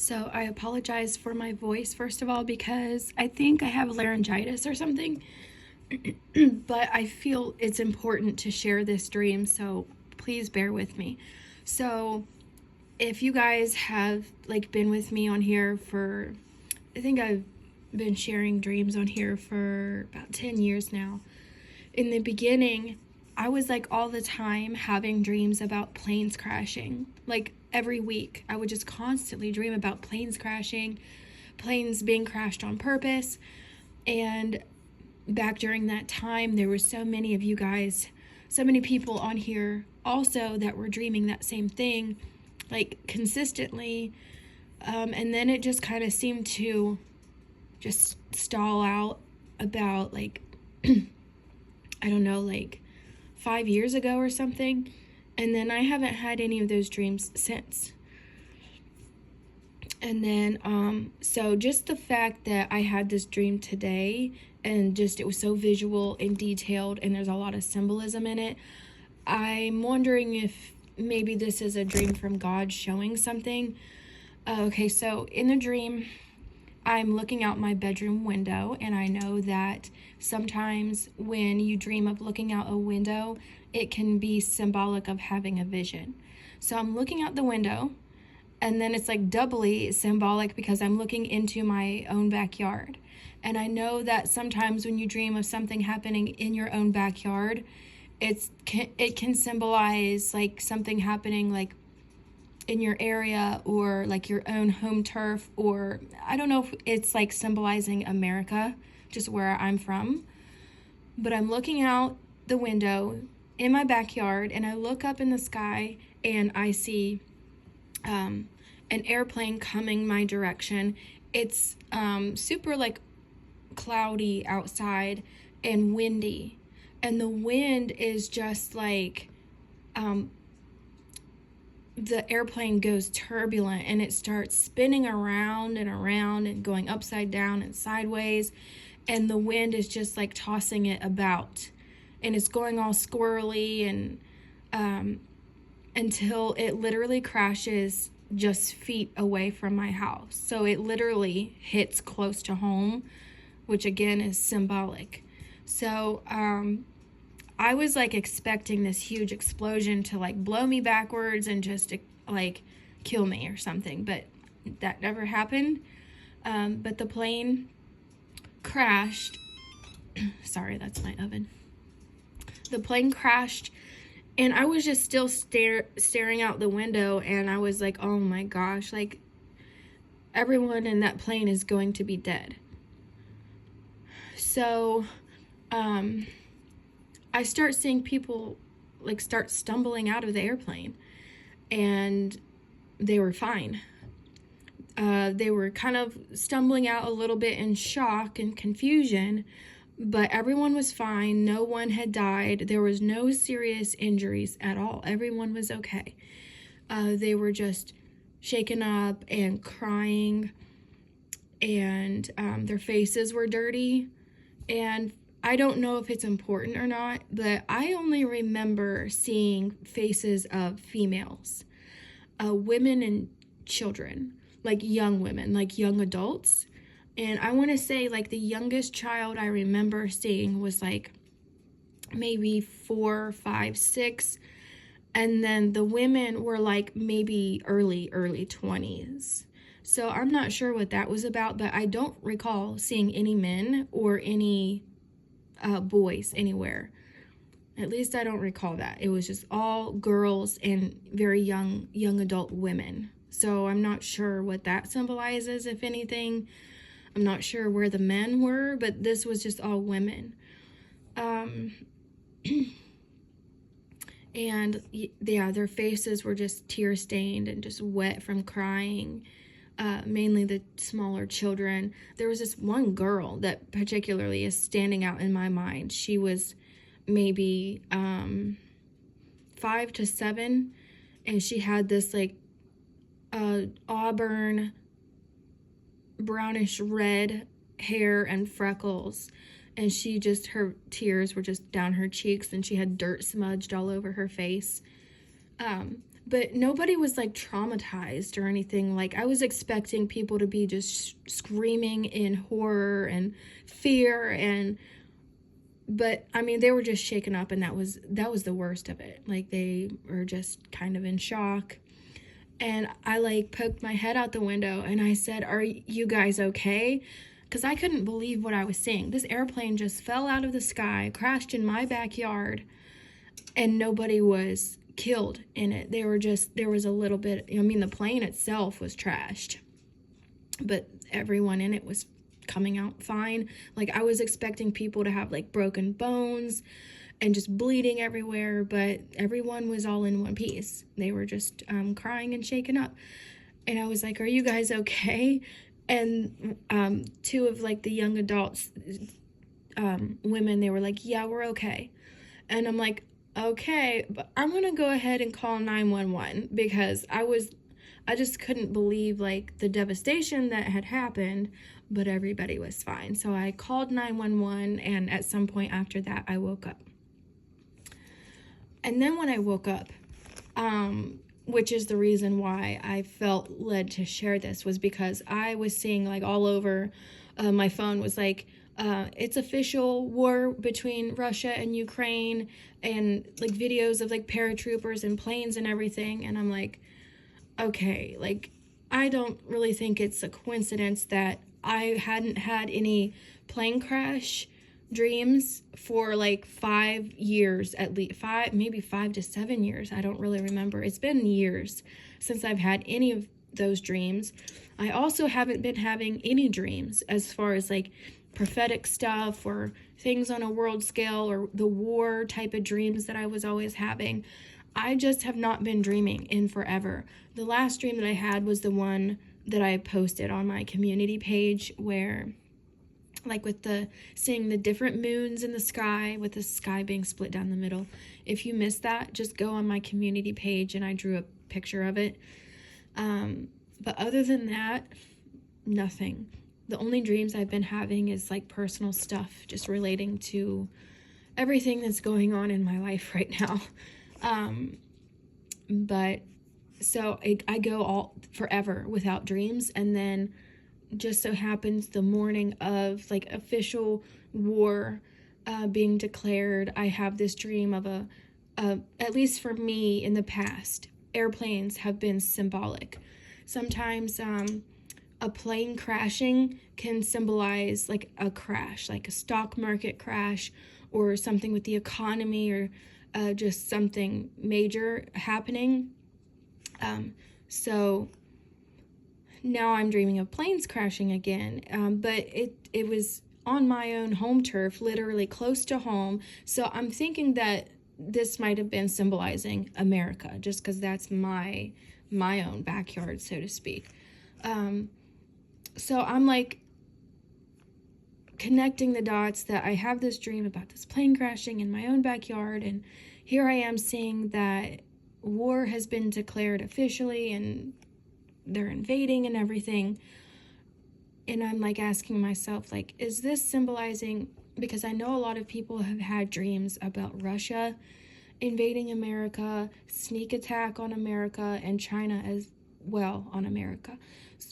So I apologize for my voice, first of all, because I think I have laryngitis or something. But I feel it's important to share this dream, so please bear with me. So if you guys have been with me on here for, I think I've been sharing dreams on here for about 10 years now. In the beginning, I was all the time having dreams about planes crashing. Every week, I would just constantly dream about planes crashing, planes being crashed on purpose. And back during that time, there were so many of you guys, so many people on here also that were dreaming that same thing, consistently. And then it just kind of seemed to just stall out about I don't know, 5 years ago or something. And then I haven't had any of those dreams since. And then, so just the fact that I had this dream today and just it was so visual and detailed and there's a lot of symbolism in it, I'm wondering if maybe this is a dream from God showing something. Okay, so in the dream, I'm looking out my bedroom window, and I know that sometimes when you dream of looking out a window, it can be symbolic of having a vision. So I'm looking out the window, and then it's doubly symbolic because I'm looking into my own backyard. And I know that sometimes when you dream of something happening in your own backyard, it can symbolize something happening in your area or your own home turf, or I don't know if it's symbolizing America, just where I'm from. But I'm looking out the window in my backyard and I look up in the sky and I see an airplane coming my direction. It's super cloudy outside and windy, and the wind is just the airplane goes turbulent and it starts spinning around and around and going upside down and sideways, and the wind is just tossing it about, and it's going all squirrely and until it literally crashes just feet away from my house. So it literally hits close to home, which again is symbolic. So I was expecting this huge explosion to blow me backwards and just kill me or something, but that never happened. But the plane crashed. Sorry, that's my oven. The plane crashed, and I was just still staring out the window, and I was oh my gosh, everyone in that plane is going to be dead. So, I start seeing people start stumbling out of the airplane, and they were fine. They were kind of stumbling out a little bit in shock and confusion, but everyone was fine. No one had died. There was no serious injuries at all. Everyone was okay. They were just shaken up and crying, and their faces were dirty. And I don't know if it's important or not, but I only remember seeing faces of females, women and children, young women, young adults. And I want to say the youngest child I remember seeing was maybe 4, 5, 6. And then the women were maybe early 20s. So I'm not sure what that was about, but I don't recall seeing any men or any boys anywhere. At least I don't recall that. It was just all girls and very young adult women. So I'm not sure what that symbolizes, if anything. I'm not sure where the men were, but this was just all women. And yeah, their faces were just tear stained and just wet from crying. Mainly the smaller children. There was this one girl that particularly is standing out in my mind. She was maybe 5 to 7, and she had this auburn brownish red hair and freckles, and her tears were just down her cheeks, and she had dirt smudged all over her face. but nobody was like traumatized or anything. Like, I was expecting people to be just screaming in horror and fear, but I mean, they were just shaken up, and that was the worst of it. Like, they were just kind of in shock. And I like poked my head out the window and I said, "Are you guys okay?" Because I couldn't believe what I was seeing. This airplane just fell out of the sky, crashed in my backyard, and nobody was killed in it. There was a little bit, I mean, the plane itself was trashed, but everyone in it was coming out fine. Like, I was expecting people to have like broken bones and just bleeding everywhere, but everyone was all in one piece. They were just crying and shaken up. And I was like, "Are you guys okay?" And two of like the young adults, women, they were like, "Yeah, we're okay." And I'm like, "Okay, but I'm gonna go ahead and call 911," because I just couldn't believe like the devastation that had happened, but everybody was fine. So I called 911, and at some point after that, I woke up. And then when I woke up, which is the reason why I felt led to share this, was because I was seeing like all over my phone was like, it's official, war between Russia and Ukraine, and like videos of like paratroopers and planes and everything. And I'm like, okay, like, I don't really think it's a coincidence that I hadn't had any plane crash dreams for like 5 years, at least maybe 5 to 7 years. I don't really remember. It's been years since I've had any of those dreams. I also haven't been having any dreams as far as like prophetic stuff or things on a world scale or the war type of dreams that I was always having. I just have not been dreaming in forever. The last dream that I had was the one that I posted on my community page, where like with seeing the different moons in the sky, with the sky being split down the middle. If you missed that, just go on my community page and I drew a picture of it. But other than that, nothing. The only dreams I've been having is like personal stuff, just relating to everything that's going on in my life right now. But so I go all forever without dreams, and then just so happens the morning of like official war being declared, I have this dream of at least for me in the past, airplanes have been symbolic. Sometimes a plane crashing can symbolize like a crash, like a stock market crash, or something with the economy, or just something major happening. So now I'm dreaming of planes crashing again, but it was on my own home turf, literally close to home. So I'm thinking that this might have been symbolizing America, just because that's my own backyard, so to speak. So I'm like connecting the dots that I have this dream about this plane crashing in my own backyard, and here I am seeing that war has been declared officially and they're invading and everything. And I'm like asking myself, like, is this symbolizing, because I know a lot of people have had dreams about Russia invading America, sneak attack on America, and China as well on America.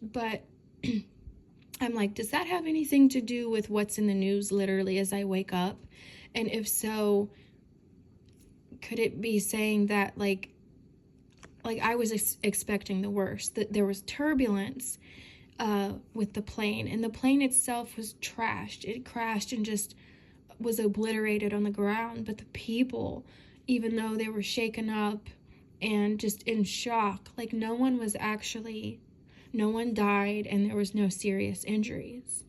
But I'm like, does that have anything to do with what's in the news literally as I wake up? And if so, could it be saying that like I was expecting the worst, that there was turbulence with the plane, and the plane itself was trashed. It crashed and just was obliterated on the ground, but the people, even though they were shaken up and just in shock, like no one died, and there was no serious injuries.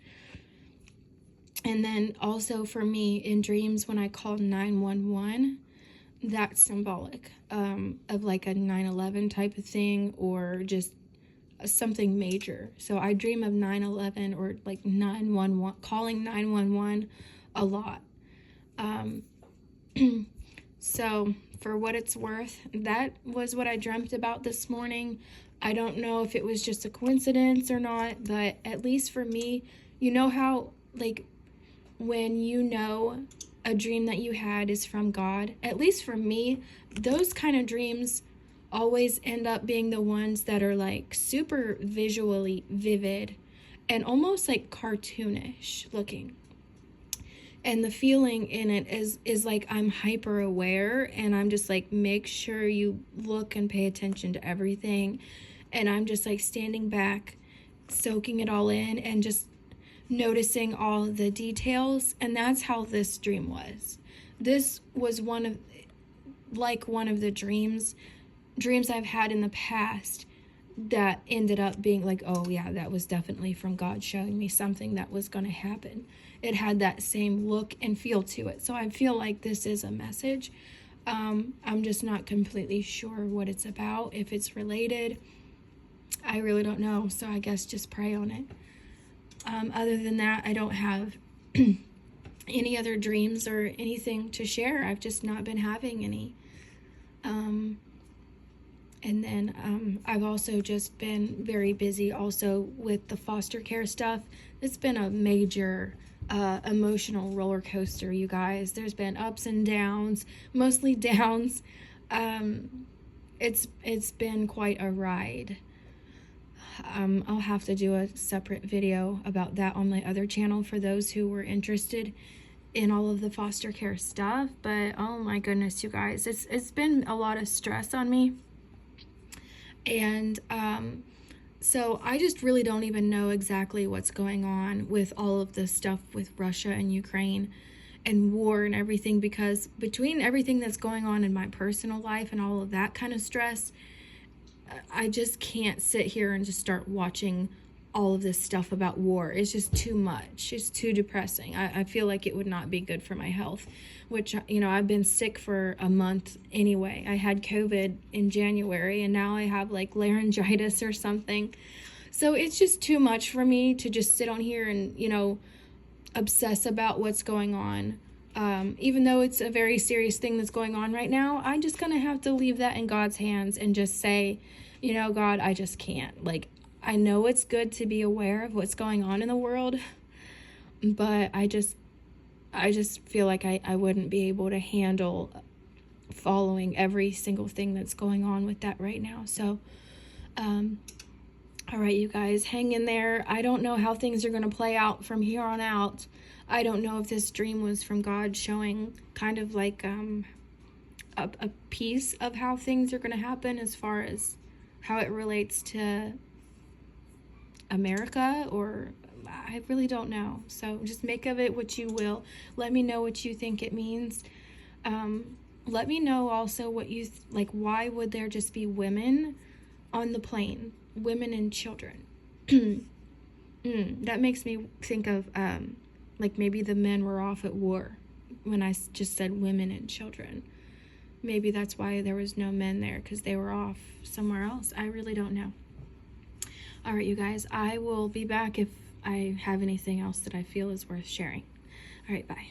And then also for me in dreams, when I called 911, that's symbolic of like a 9/11 type of thing, or just something major. So I dream of 9/11 or like 911, calling 911 a lot. So for what it's worth, that was what I dreamt about this morning. I don't know if it was just a coincidence or not, but at least for me, you know how like when you know a dream that you had is from God, at least for me, those kind of dreams always end up being the ones that are like super visually vivid and almost like cartoonish looking. And the feeling in it is like I'm hyper aware, and I'm just like, make sure you look and pay attention to everything. And I'm just like standing back, soaking it all in, and just noticing all the details. And that's how this dream was. This was one of the dreams I've had in the past that ended up being like, oh yeah, that was definitely from God showing me something that was going to happen. It had that same look and feel to it. So I feel like this is a message. I'm just not completely sure what it's about, if it's related. I really don't know. So I guess just pray on it. Other than that, I don't have any other dreams or anything to share. I've just not been having any. And then I've also just been very busy also with the foster care stuff. It's been a major emotional roller coaster, you guys. There's been ups and downs, mostly downs. It's been quite a ride. I'll have to do a separate video about that on my other channel for those who were interested in all of the foster care stuff. But oh my goodness, you guys, it's been a lot of stress on me. And so I just really don't even know exactly what's going on with all of this stuff with Russia and Ukraine and war and everything, because between everything that's going on in my personal life and all of that kind of stress, I just can't sit here and just start watching all of this stuff about war. It's just too much. It's too depressing. I feel like it would not be good for my health, which, you know, I've been sick for a month anyway. I had COVID in January, and now I have like laryngitis or something. So it's just too much for me to just sit on here and, you know, obsess about what's going on. Even though it's a very serious thing that's going on right now, I'm just going to have to leave that in God's hands and just say, you know, God, I just can't. Like, I know it's good to be aware of what's going on in the world, but I just feel like I wouldn't be able to handle following every single thing that's going on with that right now. So, all right, you guys, hang in there. I don't know how things are going to play out from here on out. I don't know if this dream was from God showing kind of like a piece of how things are going to happen as far as how it relates to America, or I really don't know. So just make of it what you will. Let me know what you think it means. Let me know also what you like. Why would there just be women on the plane? Women and children. That makes me think of like maybe the men were off at war when I just said women and children. Maybe that's why there was no men there, because they were off somewhere else. I really don't know. All right, you guys, I will be back if I have anything else that I feel is worth sharing. All right, bye.